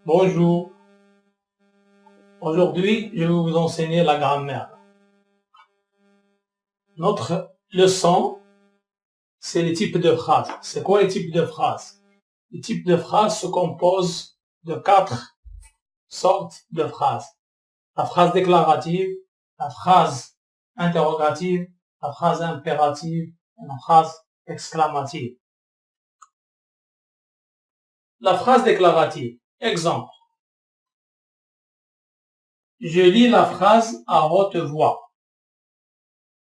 Bonjour. Aujourd'hui, je vais vous enseigner la grammaire. Notre leçon, c'est les types de phrases. C'est quoi les types de phrases? Les types de phrases se composent de 4 sortes de phrases. La phrase déclarative, la phrase interrogative, la phrase impérative et la phrase exclamative. La phrase déclarative. Exemple. Je lis la phrase à haute voix.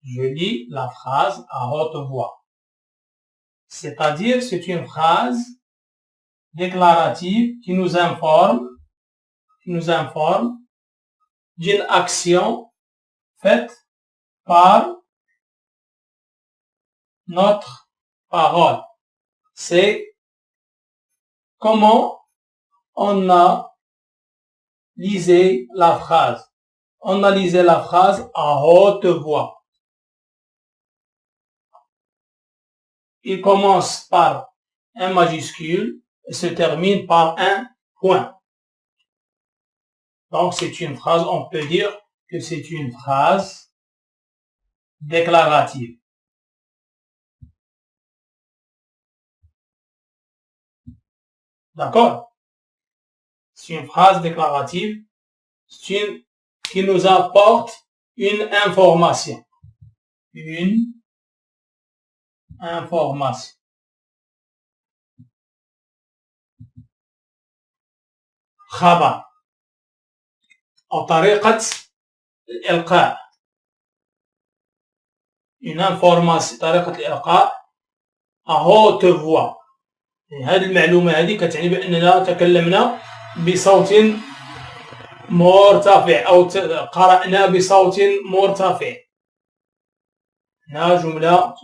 Je lis la phrase à haute voix. C'est-à-dire, c'est une phrase déclarative qui nous informe d'une action faite par notre parole. C'est comment on a lisé la phrase. On a lisé la phrase à haute voix. Il commence par un majuscule et se termine par un point. Donc c'est une phrase, on peut dire que c'est une phrase déclarative. D'accord? C'est une phrase déclarative qui nous apporte une information. Une information. خبر أو طريقة الإلقاء. Une information طريقة الإلقاء à haute voix. هذه المعلومة هذه كتعني بأننا تكلمنا بصوت مرتفع أو قرأنا بصوت مرتفع. هنا جملة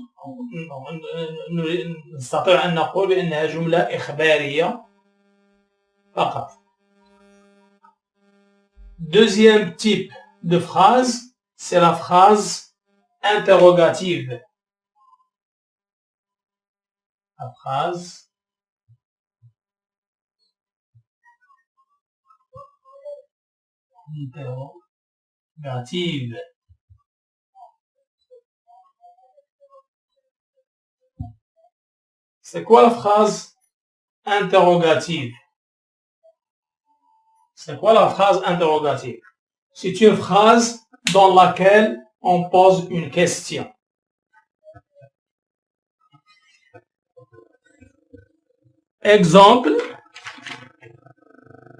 نستطيع أن نقول بأنها جملة إخبارية فقط. Deuxième type de phrase, c'est la phrase interrogative. La phrase interrogative. C'est quoi la phrase interrogative? C'est quoi la phrase interrogative? C'est une phrase dans laquelle on pose une question. Exemple,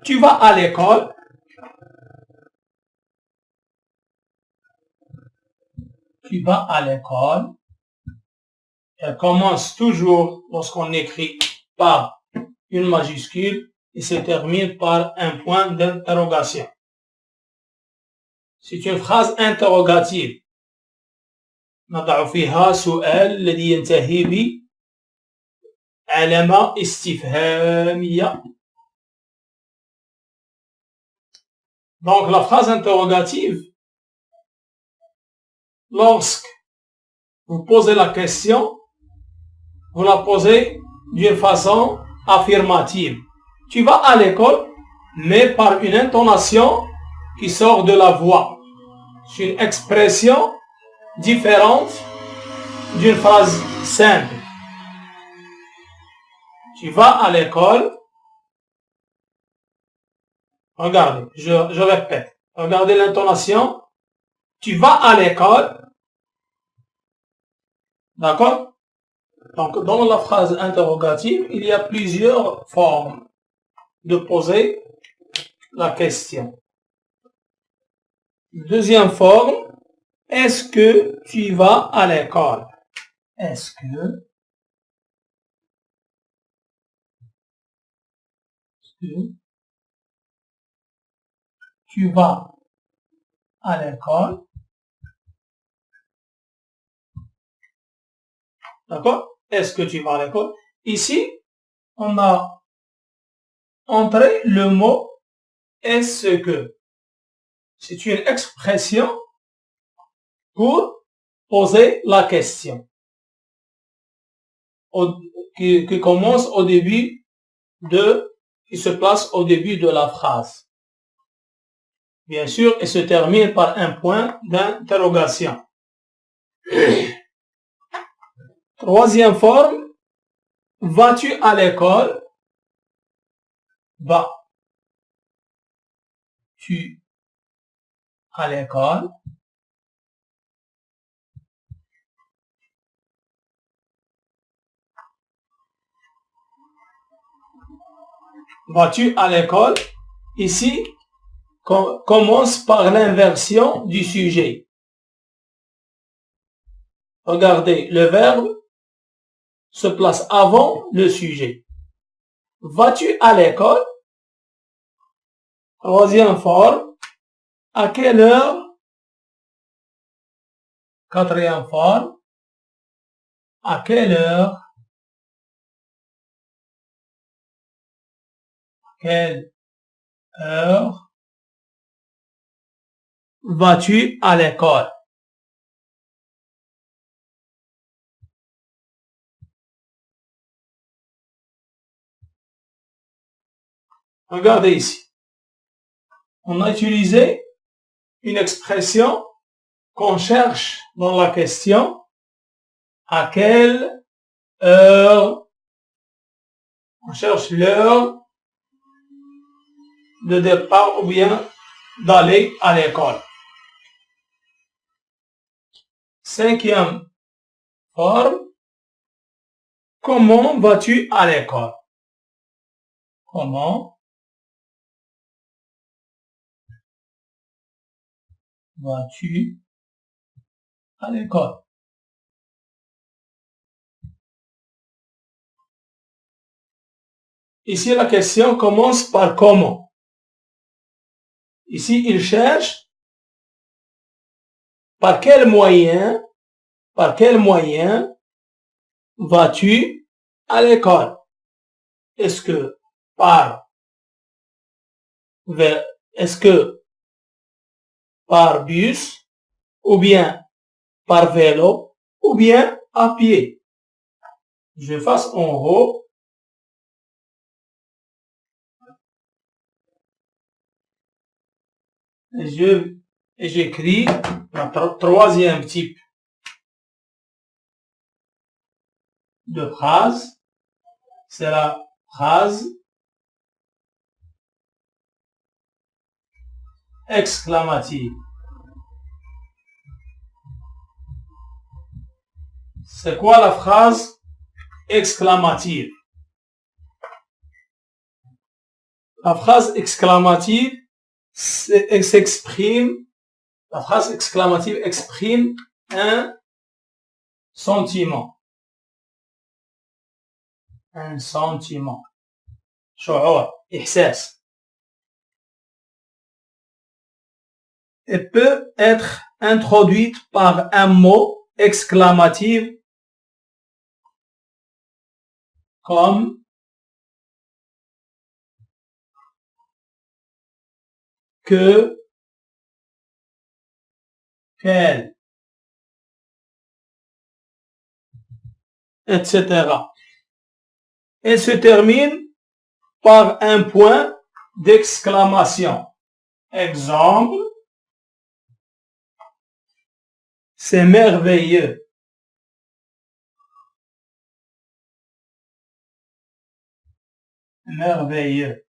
tu vas à l'école? Tu vas à l'école? Elle commence toujours, lorsqu'on écrit par une majuscule, et se termine par un point d'interrogation. C'est une phrase interrogative. نضع فيها سؤال الذي ينتهي بعلامة استفهامية. Donc la phrase interrogative, lorsque vous posez la question, vous la posez d'une façon affirmative. Tu vas à l'école, mais par une intonation qui sort de la voix. C'est une expression différente d'une phrase simple. Tu vas à l'école. Regardez, je répète. Regardez l'intonation. Tu vas à l'école. D'accord? Donc, dans la phrase interrogative, il y a plusieurs formes de poser la question. Deuxième forme, est-ce que tu vas à l'école? Est-ce que tu vas à l'école? D'accord? Est-ce que tu vas à l'école? Ici, on a entré le mot est-ce que. C'est une expression pour poser la question qui commence au début de qui se place au début de la phrase. Bien sûr, et se termine par un point d'interrogation. Troisième forme, vas-tu à l'école? Vas-tu à l'école? Vas-tu à l'école? Ici, commence par l'inversion du sujet. Regardez, le verbe se place avant le sujet. Vas-tu à l'école? Troisième forme, à quelle heure? Quatrième forme, à quelle heure? Quelle heure vas-tu à l'école? Regardez ici. On a utilisé une expression qu'on cherche dans la question. À quelle heure? On cherche l'heure de départ ou bien d'aller à l'école. Cinquième forme. Comment vas-tu à l'école? Comment vas-tu à l'école? Ici, la question commence par comment. Ici, il cherche par quel moyen vas-tu à l'école? Est-ce que par bus, ou bien par vélo, ou bien à pied? Je fasse en haut. J'écris la troisième type de phrase. C'est la phrase exclamative. C'est quoi la phrase exclamative? La phrase exclamative la phrase exclamative exprime un sentiment. Un sentiment. شعور, إحساس. Elle peut être introduite par un mot exclamatif comme que, quel, etc. Elle se termine par un point d'exclamation. Exemple, c'est merveilleux. Merveilleux.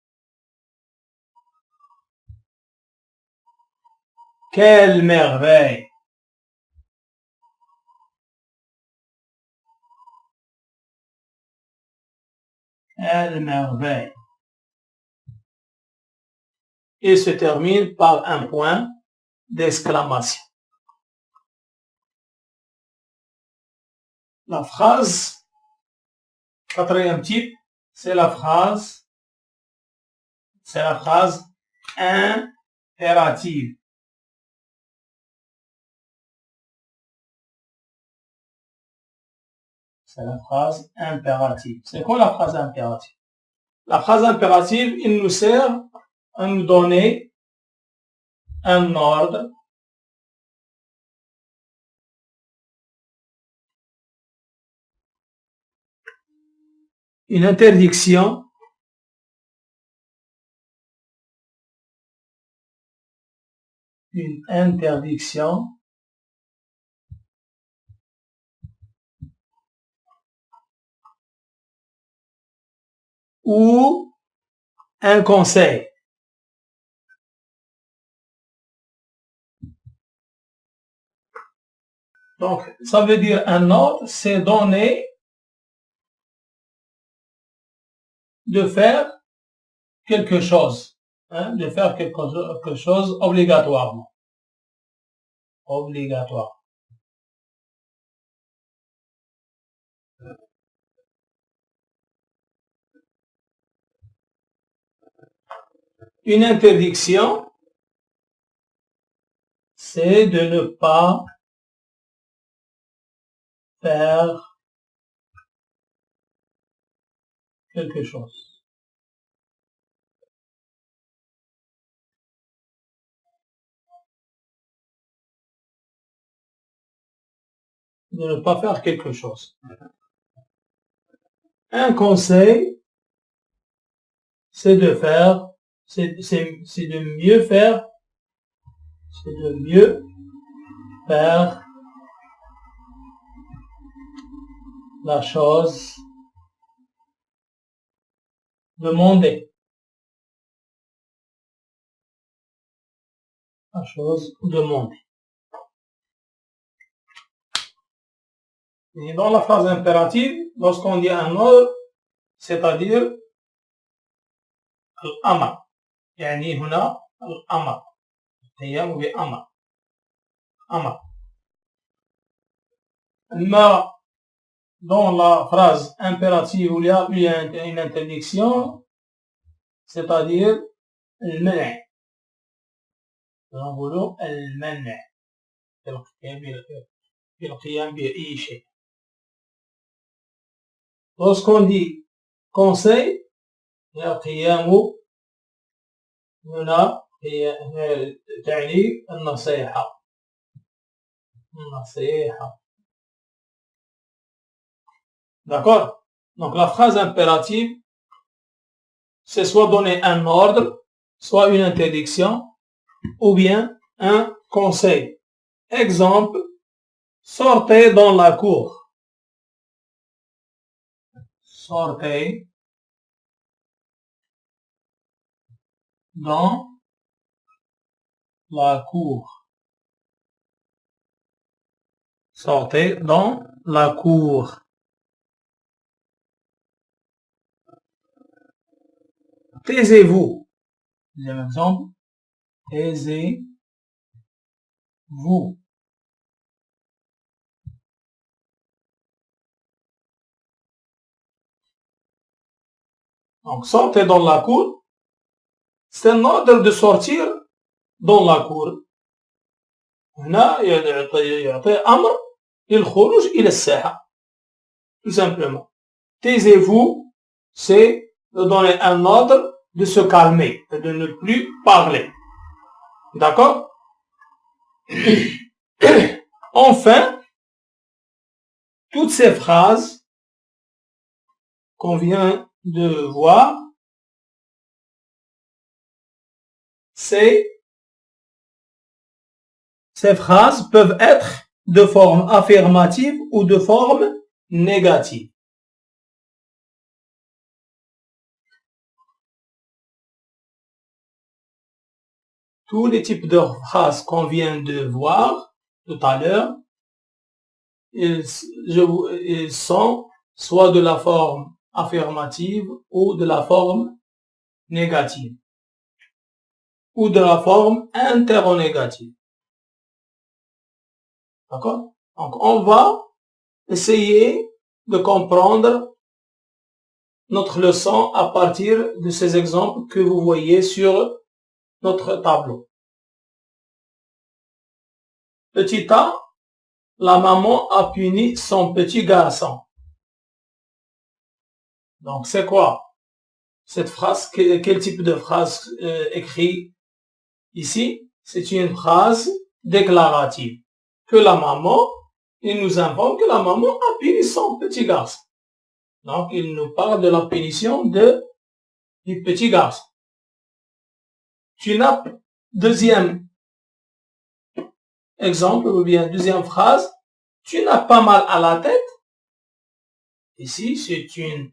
Quelle merveille. Quelle merveille. Et se termine par un point d'exclamation. La phrase, quatrième type, c'est la phrase impérative. C'est la phrase impérative. C'est quoi la phrase impérative? La phrase impérative, il nous sert à nous donner un ordre, une interdiction une interdiction ou un conseil. Donc, ça veut dire un ordre, c'est donner de faire quelque chose, hein, de faire quelque chose obligatoirement. Obligatoire. Une interdiction, c'est de ne pas faire quelque chose. De ne pas faire quelque chose. Un conseil, c'est de faire, c'est de mieux faire, c'est de mieux faire la chose demandée. La chose demandée. Et dans la phrase impérative, lorsqu'on dit un ordre, c'est-à-dire الأمر. يعني هنا الأمر. القيام بأمر. أمر. أما dans la phrase impérative où il y a une interdiction, c'est-à-dire المنع. نقول المنع بالقيام بأي شيء. Lorsqu'on dit conseil, القيام هنا تعني النصيحة. النصيحة. D'accord? Donc la phrase impérative, c'est soit donner un ordre, soit une interdiction, ou bien un conseil. Exemple, sortez dans la cour. Sortez dans la cour. Sortez dans la cour. Taisez-vous. Deuxième exemple. Taisez-vous. Donc, sortez dans la cour. C'est un ordre de sortir dans la cour. هنا يعطي أمر للخروج إلى الساحة. Tout simplement. Taisez-vous, c'est de donner un ordre de se calmer et de ne plus parler. D'accord? Enfin, toutes ces phrases qu'on vient de voir, ces phrases peuvent être de forme affirmative ou de forme négative. Tous les types de phrases qu'on vient de voir tout à l'heure, ils sont soit de la forme affirmative ou de la forme négative ou de la forme interrogative. D'accord? Donc, on va essayer de comprendre notre leçon à partir de ces exemples que vous voyez sur notre tableau. Petit A, la maman a puni son petit garçon. Donc, c'est quoi cette phrase? Quel type de phrase écrit ici? C'est une phrase déclarative. Que la maman, il nous informe que la maman a puni son petit garçon. Donc, il nous parle de la punition du petit garçon. Deuxième exemple, ou bien deuxième phrase, tu n'as pas mal à la tête. Ici, c'est une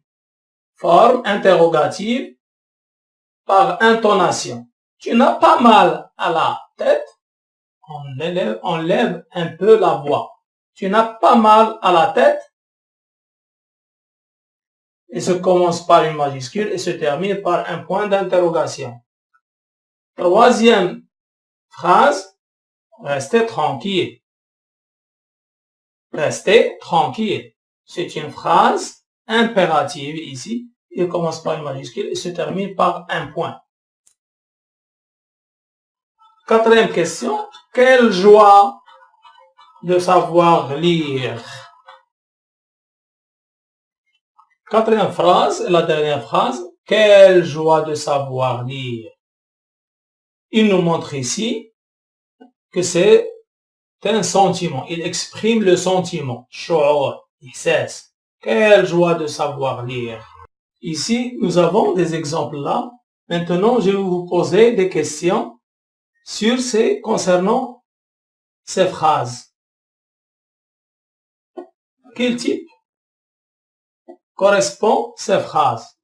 forme interrogative par intonation. Tu n'as pas mal à la tête. On lève un peu la voix. Tu n'as pas mal à la tête. Et se commence par une majuscule et se termine par un point d'interrogation. Troisième phrase, restez tranquille. Restez tranquille. C'est une phrase impérative ici. Il commence par une majuscule et se termine par un point. Quatrième question. Quelle joie de savoir lire. Quatrième phrase, la dernière phrase. Quelle joie de savoir lire. Il nous montre ici que c'est un sentiment. Il exprime le sentiment. Shu'ur, ihsas. Quelle joie de savoir lire. Ici, nous avons des exemples là. Maintenant, je vais vous poser des questions concernant ces phrases. Quel type correspond ces phrases?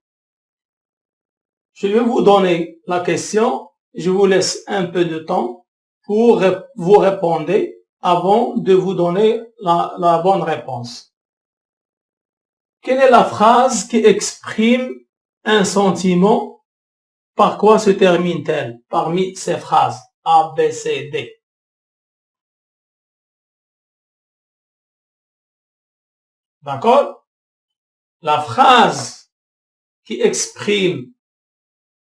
Je vais vous donner la question. Je vous laisse un peu de temps pour vous répondre avant de vous donner la bonne réponse. Quelle est la phrase qui exprime un sentiment? Par quoi se termine-t-elle parmi ces phrases A, B, C, D? D'accord? La phrase qui exprime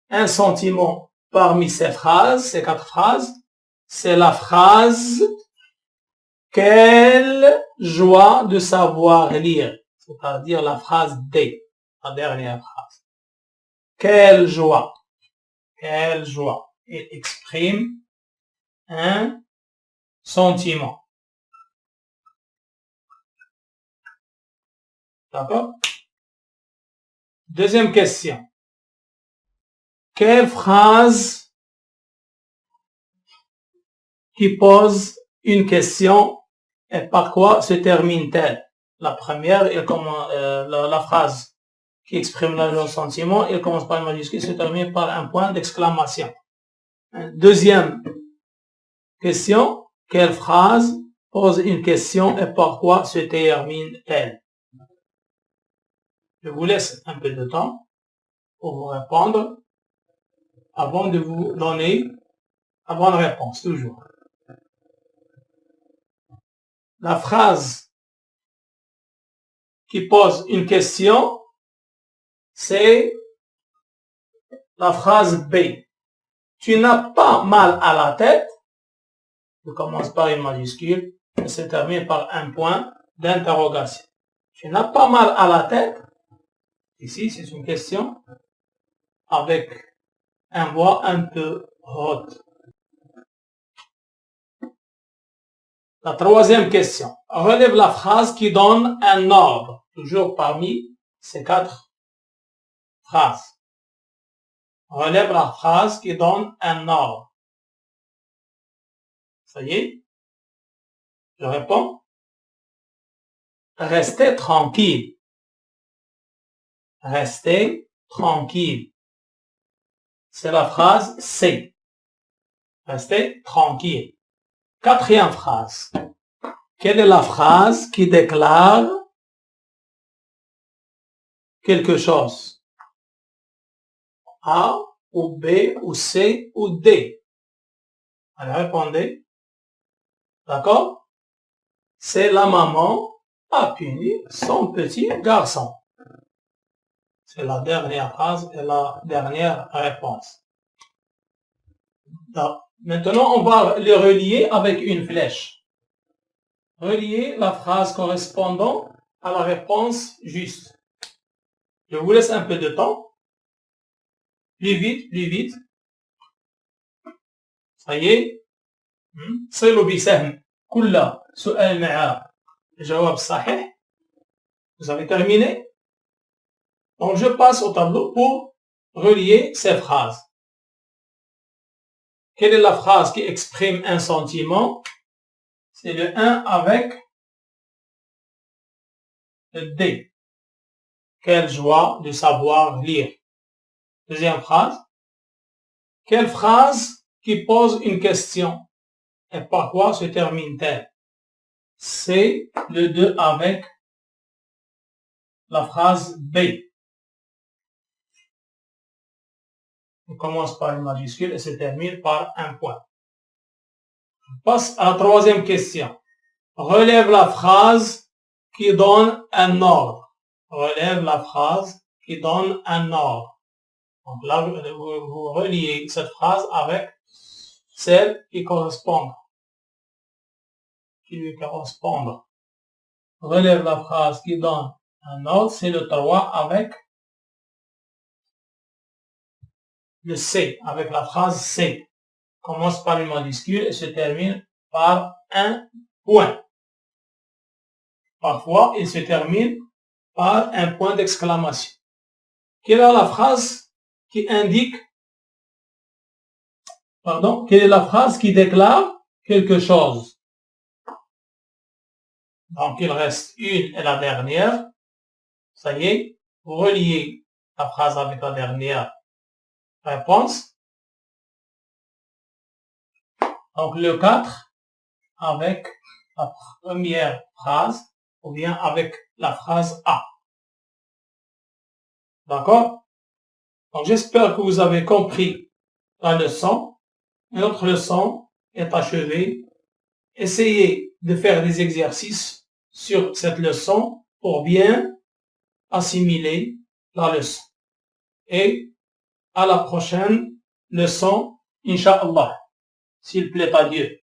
un sentiment parmi ces phrases, ces quatre phrases, c'est la phrase « Quelle joie de savoir lire », c'est-à-dire la phrase D, la dernière phrase. Quelle joie, quelle joie. Il exprime un sentiment. D'accord? Deuxième question. Quelle phrase qui pose une question et par quoi se termine-t-elle? La première, la phrase qui exprime le sentiment, il commence par une majuscule, se termine par un point d'exclamation. Deuxième question, quelle phrase pose une question et par quoi se termine-t-elle? Je vous laisse un peu de temps pour vous répondre avant de vous donner la bonne réponse, toujours. La phrase qui pose une question, c'est la phrase B. Tu n'as pas mal à la tête. Je commence par une majuscule et se termine par un point d'interrogation. Tu n'as pas mal à la tête. Ici, c'est une question avec une voix un peu haute. La troisième question. Relève la phrase qui donne un ordre, toujours parmi ces quatre phrases. Relève la phrase qui donne un ordre. Ça y est? Je réponds. Restez tranquille. Restez tranquille. C'est la phrase C. Restez tranquille. Quatrième phrase. Quelle est la phrase qui déclare quelque chose? A ou B ou C ou D? Allez, répondez. D'accord? C'est la maman a puni son petit garçon. C'est la dernière phrase et la dernière réponse. Donc, maintenant, on va les relier avec une flèche. Relier la phrase correspondant à la réponse juste. Je vous laisse un peu de temps. Plus vite, plus vite. Ça y est. صلوا بسهم كل سؤال مع الجواب الصحيح. Vous avez terminé? Donc, je passe au tableau pour relier ces phrases. Quelle est la phrase qui exprime un sentiment? c'est le 1 avec le D. Quelle joie de savoir lire. Deuxième phrase. Quelle phrase qui pose une question et par quoi se termine-t-elle? C'est le 2 avec la phrase B. On commence par une majuscule et se termine par un point. On passe à la troisième question. Relève la phrase qui donne un ordre. Relève la phrase qui donne un ordre. Donc là, vous reliez cette phrase avec celle qui correspond. Qui lui correspond. Relève la phrase qui donne un ordre, c'est le 3 avec le C, avec la phrase C. Commence par une majuscule et se termine par un point. Parfois, il se termine par un point d'exclamation. Quelle est la phrase qui indique, quelle est la phrase qui déclare quelque chose? Donc, il reste une et la dernière. Ça y est, vous reliez la phrase avec la dernière réponse. Donc, le 4 avec la première phrase ou bien avec la phrase A. D'accord? Donc, j'espère que vous avez compris la leçon. Notre leçon est achevée. Essayez de faire des exercices sur cette leçon pour bien assimiler la leçon. Et à la prochaine leçon, Inch'Allah, s'il plaît à Dieu.